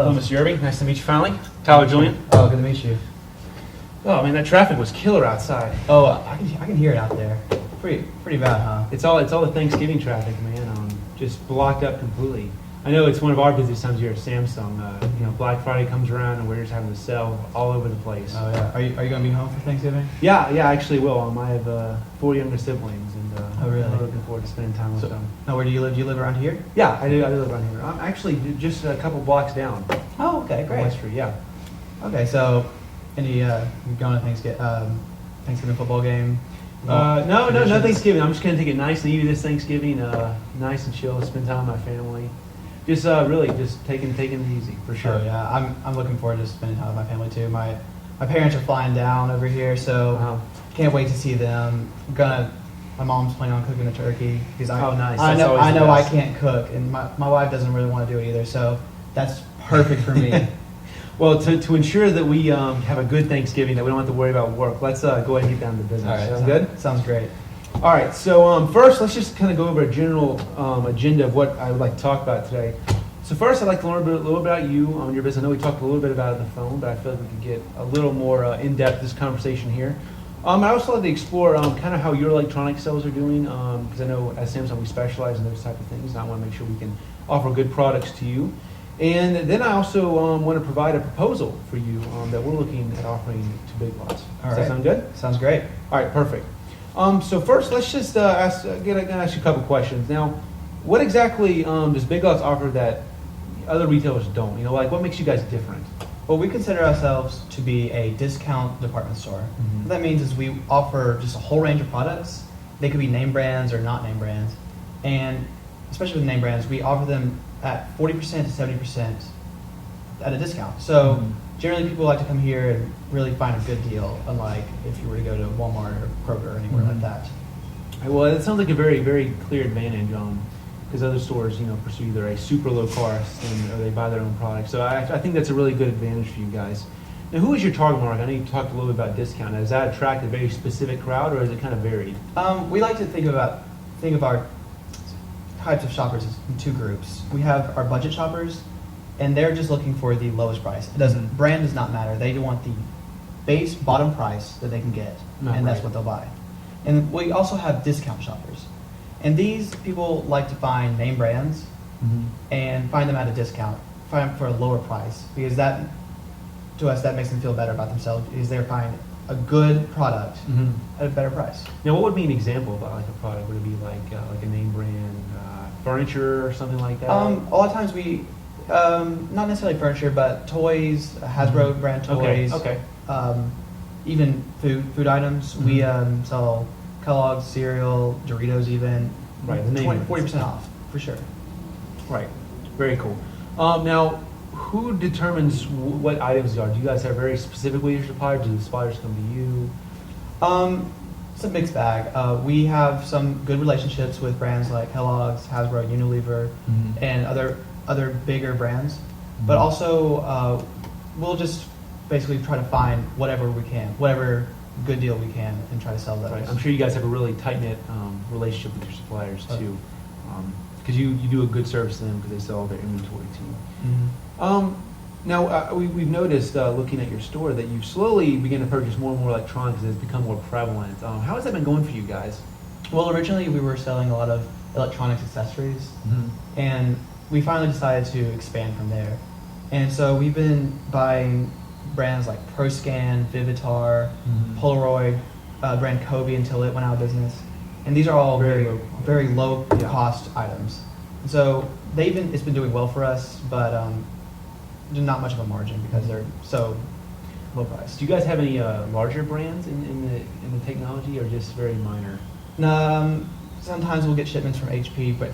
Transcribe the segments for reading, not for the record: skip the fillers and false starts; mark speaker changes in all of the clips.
Speaker 1: Hello, Mr. Irving. Nice to meet you finally. Tyler Julian.
Speaker 2: Oh, good to meet you.
Speaker 1: Oh man, that traffic was killer outside.
Speaker 2: Oh, I can hear it out there. Pretty bad, huh?
Speaker 1: It's all the Thanksgiving traffic, man. Just blocked up completely. I know it's one of our busiest times here at Samsung. Black Friday comes around and we're just having to sell all over the place.
Speaker 2: Oh yeah. Are you going to be home for Thanksgiving?
Speaker 1: Yeah, I actually will. I have 4 younger siblings, and
Speaker 2: oh really?
Speaker 1: I'm looking forward to spending time with them.
Speaker 2: Now, where do you live? Do you live around here?
Speaker 1: Yeah, I do. I live around here. I'm actually just a couple blocks down.
Speaker 2: Oh, okay, great.
Speaker 1: West Street, yeah.
Speaker 2: Okay, so you going to Thanksgiving football game?
Speaker 1: No Thanksgiving. I'm just gonna take it nice and easy this Thanksgiving. Nice and chill. Spend time with my family. Just really just taking it easy for sure.
Speaker 2: Oh, yeah, I'm looking forward to spending time with my family too. My parents are flying down over here, so can't wait to see them. My mom's planning on cooking a turkey because
Speaker 1: nice.
Speaker 2: I know I can't cook, and my wife doesn't really want to do it either. So that's perfect for me.
Speaker 1: Well, to ensure that we have a good Thanksgiving, that we don't have to worry about work, let's go ahead and get down to business.
Speaker 2: All right,
Speaker 1: sound good?
Speaker 2: Sounds great.
Speaker 1: All right, so first, let's just kind of go over a general agenda of what I would like to talk about today. So first, I'd like to learn a little bit about you, your business. I know we talked a little bit about it on the phone, but I feel like we could get a little more in-depth this conversation here. I also like to explore kind of how your electronic sales are doing, because I know at Samsung we specialize in those type of things, and I want to make sure we can offer good products to you. And then I also want to provide a proposal for you that we're looking at offering to Big Lots. Does that sound good?
Speaker 2: Sounds great.
Speaker 1: All right, perfect. So first, let's just ask you a couple questions. Now, what exactly does Big Lots offer that other retailers don't? What makes you guys different?
Speaker 2: Well, we consider ourselves to be a discount department store. Mm-hmm. What that means is we offer just a whole range of products. They could be name brands or not name brands. And especially with name brands, we offer them at 40% to 70% at a discount. So generally people like to come here and really find a good deal, unlike if you were to go to Walmart or Kroger or anywhere like that.
Speaker 1: Well, it sounds like a very, very clear advantage because other stores, pursue either a super low cost or they buy their own products. So I think that's a really good advantage for you guys. Now, who is your target market? I know you talked a little bit about discount. Does that attract a very specific crowd, or is it kind of varied?
Speaker 2: We like to think of our types of shoppers in two groups. We have our budget shoppers, and they're just looking for the lowest price. Brand does not matter. They want the base bottom price that they can get, that's what they'll buy. And we also have discount shoppers, and these people like to find name brands and find them at a discount, find them for a lower price, because that to us that makes them feel better about themselves, because they're finding a good product at a better price.
Speaker 1: Now, what would be an example of a product? Would it be like a name brand, furniture or something like that?
Speaker 2: A lot of times we, not necessarily furniture, but toys, Hasbro brand toys.
Speaker 1: Okay.
Speaker 2: Even food items. We sell Kellogg's cereal, Doritos even.
Speaker 1: Right.
Speaker 2: 40% off for sure.
Speaker 1: Right. Very cool. Now, who determines what items are? Do you guys have very specific ways to supply? Do the suppliers come to you?
Speaker 2: It's a mixed bag. We have some good relationships with brands like Kellogg's, Hasbro, Unilever, and other bigger brands. But also, we'll just basically try to find whatever we can, whatever good deal we can, and try to sell those.
Speaker 1: Right. I'm sure you guys have a really tight-knit relationship with your suppliers too, because you do a good service to them because they sell all their inventory to you. Now, we've noticed, looking at your store, that you've slowly begun to purchase more and more electronics as it's become more prevalent. How has that been going for you guys?
Speaker 2: Well, originally we were selling a lot of electronics accessories, and we finally decided to expand from there. And so we've been buying brands like ProScan, Vivitar, Polaroid, brand Kobe until it went out of business. And these are all very low cost items. And so it's been doing well for us, but not much of a margin because they're so low priced.
Speaker 1: Do you guys have any larger brands in the technology, or just very minor?
Speaker 2: Sometimes we'll get shipments from HP, but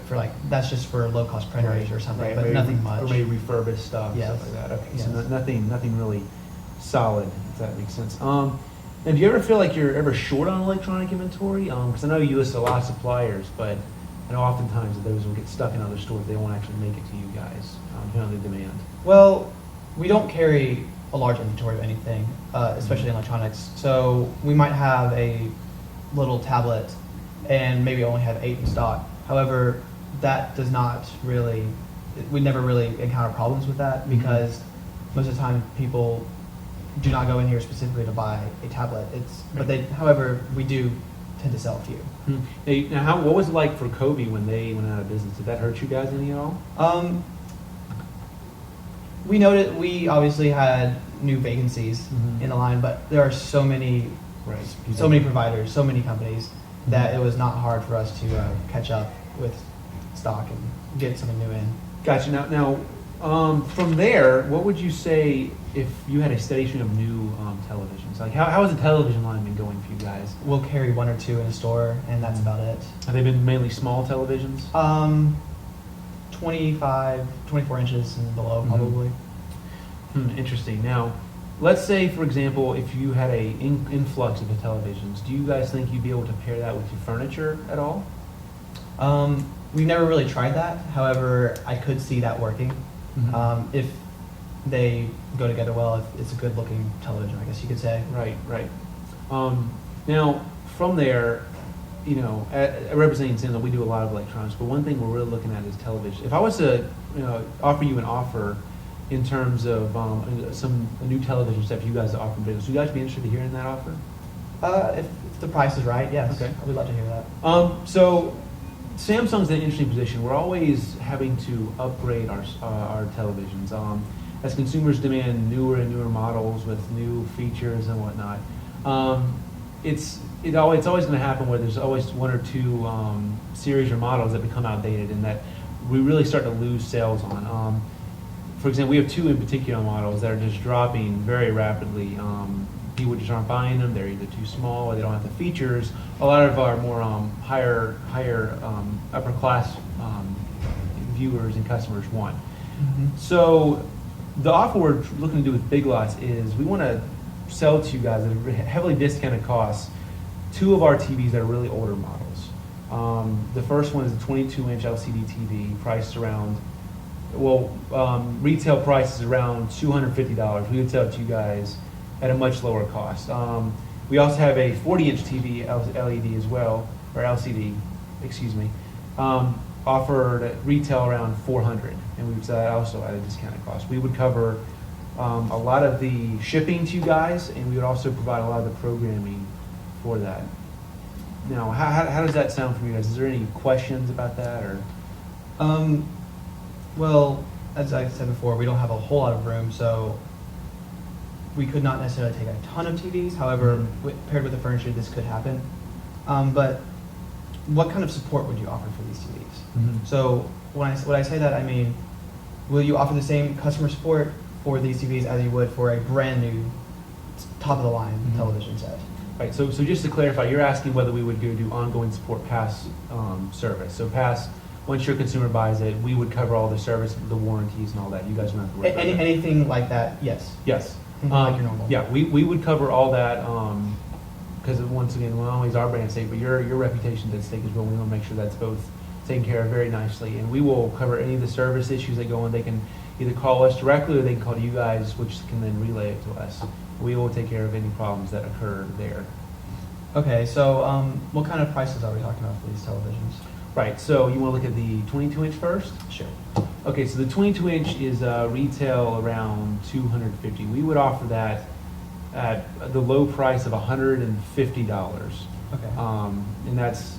Speaker 2: that's just for low cost printers or something, but nothing much.
Speaker 1: Or maybe refurbished stuff, stuff like that. Okay, so nothing really solid, if that makes sense. And do you ever feel like you're ever short on electronic inventory? Because I know you list a lot of suppliers, but I know oftentimes that those will get stuck in other stores. They won't actually make it to you guys, depending on the demand.
Speaker 2: Well, we don't carry a large inventory of anything, especially in electronics. So we might have a little tablet and maybe only have 8 in stock. However, that does not really we never really encounter problems with that because most of the time people do not go in here specifically to buy a tablet. However, we do tend to sell a few.
Speaker 1: Hey, now, what was it like for Kobe when they went out of business? Did that hurt you guys any at all?
Speaker 2: We noted we obviously had new vacancies in the line, but there are so many providers, so many companies that it was not hard for us to catch up with stock and get something new in.
Speaker 1: Gotcha. Now, from there, what would you say if you had a steady stream of new televisions? Like, how has the television line been going for you guys?
Speaker 2: We'll carry 1 or 2 in a store, and that's about it.
Speaker 1: Have they been mainly small televisions?
Speaker 2: 25, 24 inches and below, probably.
Speaker 1: Interesting. Now, let's say, for example, if you had a influx of the televisions, do you guys think you'd be able to pair that with your furniture at all?
Speaker 2: We've never really tried that. However, I could see that working. If they go together well, if it's a good looking television, I guess you could say.
Speaker 1: Right. Now, from there, representing Sandal, we do a lot of electronics, but one thing we're really looking at is television. If I was to offer you an offer in terms of a new television stuff you guys to offer business, would you guys be interested in hearing that offer?
Speaker 2: If the price is right, yes.
Speaker 1: Okay.
Speaker 2: I would love to hear that.
Speaker 1: So Samsung's in an interesting position. We're always having to upgrade our televisions. As consumers demand newer and newer models with new features and whatnot, it's always going to happen where there's always 1 or 2 series or models that become outdated and that we really start to lose sales on. For example, we have 2 in particular models that are just dropping very rapidly. People just aren't buying them. They're either too small or they don't have the features. A lot of our more higher upper class viewers and customers want. So the offer we're looking to do with Big Lots is we want to sell to you guys at a heavily discounted cost 2 of our TVs that are really older models. The first one is a 22-inch LCD TV priced around, retail price is around $250. We would sell it to you guys at a much lower cost. We also have a 40-inch TV LED as well, or LCD, excuse me, offered at retail around $400, and we would sell that also at a discounted cost. We would cover a lot of the shipping to you guys, and we would also provide a lot of the programming for that. Now, how does that sound for you guys? Is there any questions about that, or?
Speaker 2: Well, as I said before, we don't have a whole lot of room, so we could not necessarily take a ton of TVs. However, paired with the furniture, this could happen. But what kind of support would you offer for these TVs? So when I say that, I mean, will you offer the same customer support for these TVs as you would for a brand new top of the line television set?
Speaker 1: Right. So just to clarify, you're asking whether we would go do ongoing support past service. So past, once your consumer buys it, we would cover all the service, the warranties, and all that. You guys don't have to worry about that.
Speaker 2: Anything like that? Yes.
Speaker 1: Yes.
Speaker 2: Like your normal.
Speaker 1: Yeah, we would cover all that because once again, not only is our brand safe, but your reputation is at stake as well. We want to make sure that's both taken care of very nicely, and we will cover any of the service issues that go on. They can either call us directly or they can call you guys, which can then relay it to us. We will take care of any problems that occur there.
Speaker 2: Okay, so what kind of prices are we talking about for these televisions?
Speaker 1: Right, so you want to look at the 22-inch first?
Speaker 2: Sure.
Speaker 1: Okay, so the 22-inch is retail around $250. We would offer that at the low price of $150.
Speaker 2: Okay.
Speaker 1: And that's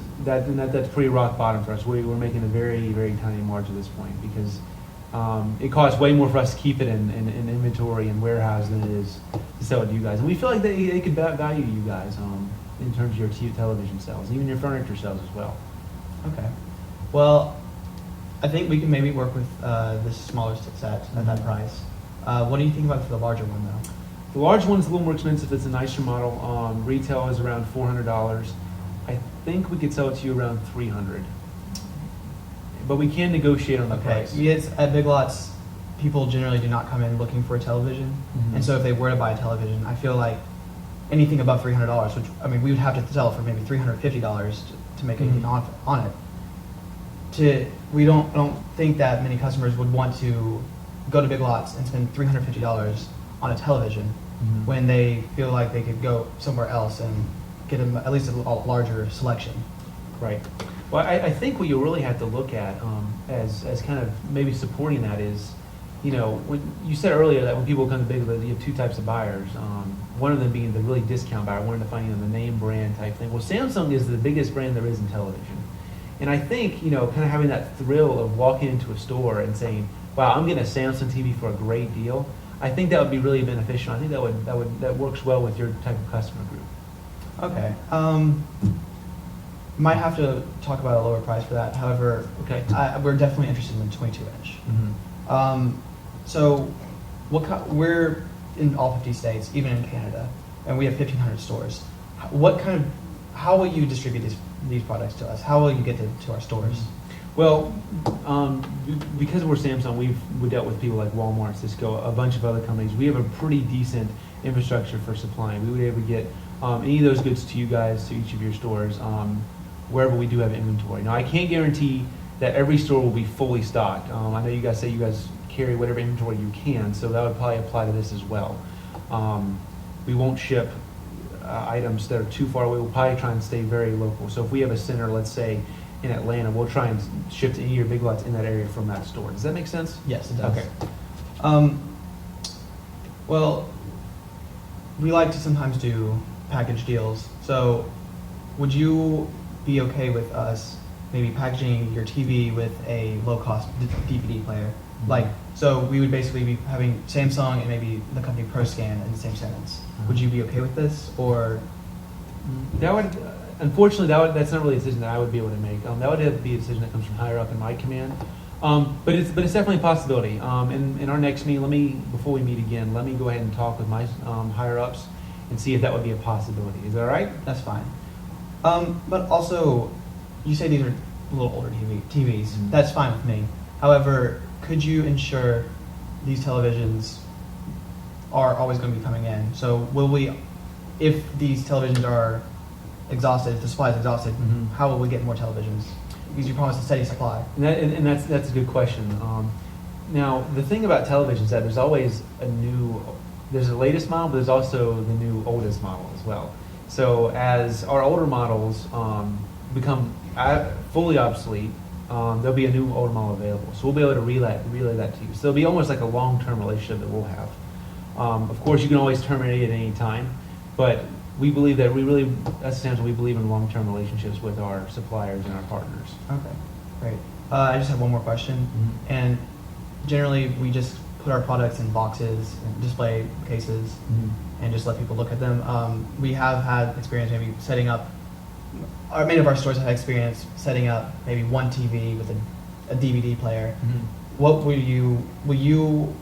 Speaker 1: pretty rock bottom for us. We're making a very, very tiny margin at this point because it costs way more for us to keep it in inventory and warehouse than it is to sell it to you guys. And we feel like they could value you guys in terms of your television sales, even your furniture sales as well.
Speaker 2: Okay. Well, I think we can maybe work with this smaller set at that price. What do you think about for the larger one, though?
Speaker 1: The large one's a little more expensive. It's a nicer model. Retail is around $400. I think we could sell it to you around $300. But we can negotiate on the price.
Speaker 2: Yes, at Big Lots, people generally do not come in looking for a television. And so if they were to buy a television, I feel like anything above $300, which, I mean, we would have to sell it for maybe $350 to make anything on it. I don't think that many customers would want to go to Big Lots and spend $350 on a television when they feel like they could go somewhere else and get at least a larger selection.
Speaker 1: Right. Well, I think what you'll really have to look at as kind of maybe supporting that is, when you said earlier that when people come to Big, you have two types of buyers. One of them being the really discount buyer, wanting to find the name brand type thing. Well, Samsung is the biggest brand there is in television. And I think, kind of having that thrill of walking into a store and saying, wow, I'm getting a Samsung TV for a great deal. I think that would be really beneficial. I think that works well with your type of customer group.
Speaker 2: Okay. Might have to talk about a lower price for that. However,
Speaker 1: Okay.
Speaker 2: We're definitely interested in the 22-inch.
Speaker 1: Mm-hmm.
Speaker 2: So, we're in all 50 states, even in Canada, and we have 1,500 stores. How will you distribute these products to us? How will you get to our stores?
Speaker 1: Well, because we're Samsung, we dealt with people like Walmart, Cisco, a bunch of other companies. We have a pretty decent infrastructure for supplying. We would be able to get any of those goods to you guys, to each of your stores, wherever we do have inventory. Now, I can't guarantee that every store will be fully stocked. I know you guys say you guys carry whatever inventory you can, so that would probably apply to this as well. We won't ship items that are too far away. We'll probably try and stay very local. So if we have a center, let's say in Atlanta, we'll try and ship to any of your Big Lots in that area from that store. Does that make sense?
Speaker 2: Yes, it does.
Speaker 1: Okay.
Speaker 2: Well, we like to sometimes do package deals. So, would you be okay with us maybe packaging your TV with a low-cost DVD player? Like, so we would basically be having Samsung and maybe the company ProScan in the same sentence. Would you be okay with this, or?
Speaker 1: That would, unfortunately, that's not really a decision that I would be able to make. That would have to be a decision that comes from higher up in my command. But it's definitely a possibility. In our next meeting, before we meet again, let me go ahead and talk with my higher ups and see if that would be a possibility. Is that all right?
Speaker 2: That's fine. But also, you say these are a little older TVs.
Speaker 1: Mm-hmm.
Speaker 2: That's fine with me. However, could you ensure these televisions are always going to be coming in? So will we, if these televisions are exhausted, if the supply is exhausted,
Speaker 1: Mm-hmm.
Speaker 2: how will we get more televisions? Because you promised a steady supply.
Speaker 1: And that's a good question. Now, the thing about television is that there's always there's the latest model, but there's also the new oldest model as well. So as our older models become fully obsolete, there'll be a new older model available. So we'll be able to relay that to you. So it'll be almost like a long-term relationship that we'll have. Of course, you can always terminate at any time, but we believe that as Samsung, we believe in long-term relationships with our suppliers and our partners.
Speaker 2: Okay, great. I just have one more question.
Speaker 1: Mm-hmm.
Speaker 2: And generally, we just put our products in boxes and display cases and just let people look at them. We have had experience maybe setting up, or many of our stores have had experience setting up maybe one TV with a DVD player.
Speaker 1: Mm-hmm.
Speaker 2: What will you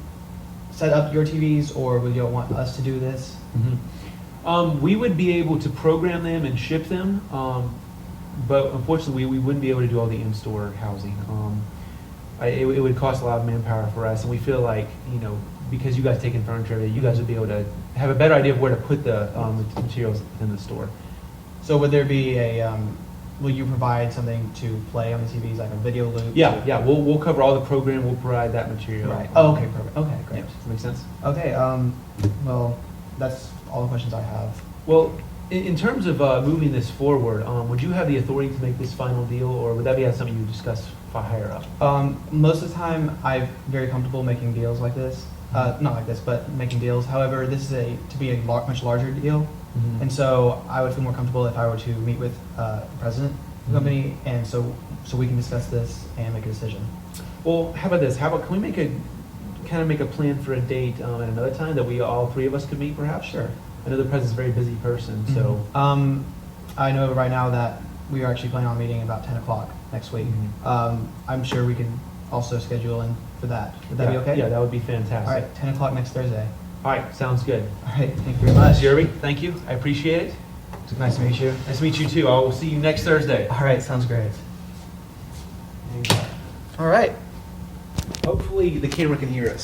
Speaker 2: set up your TVs, or will you want us to do this?
Speaker 1: Mm-hmm. We would be able to program them and ship them, but unfortunately we wouldn't be able to do all the in-store housing. It would cost a lot of manpower for us, and we feel like, because you guys take in furniture, you guys would be able to have a better idea of where to put the materials within the store.
Speaker 2: So would there be will you provide something to play on the TVs, like a video loop?
Speaker 1: Yeah, we'll cover all the program, we'll provide that material.
Speaker 2: Right. Oh, okay, perfect. Okay, great.
Speaker 1: Yeah, does that make sense?
Speaker 2: Okay, well, that's all the questions I have.
Speaker 1: Well, in terms of moving this forward, would you have the authority to make this final deal, or would that be something you discuss higher up?
Speaker 2: Most of the time, I'm very comfortable making deals like this. Not like this, but making deals. However, this is to be a much larger deal,
Speaker 1: Mm-hmm.
Speaker 2: and so I would feel more comfortable if I were to meet with the president of the company, and so we can discuss this and make a decision.
Speaker 1: Well, how about this? How about, can we make a plan for a date at another time that all three of us could meet, perhaps?
Speaker 2: Sure.
Speaker 1: I know the president's a very busy person, so.
Speaker 2: I know right now that we are actually planning on meeting about 10 o'clock next week.
Speaker 1: Mhm.
Speaker 2: I'm sure we can also schedule in for that. Would that be okay?
Speaker 1: Yeah, that would be fantastic.
Speaker 2: All right, 10 o'clock next Thursday.
Speaker 1: All right, sounds good.
Speaker 2: All right, thank you very much.
Speaker 1: Jeremy, thank you. I appreciate it.
Speaker 2: It's nice to meet you.
Speaker 1: Nice to meet you too. I will see you next Thursday.
Speaker 2: All right, sounds great. All right.
Speaker 1: Hopefully the camera can hear us.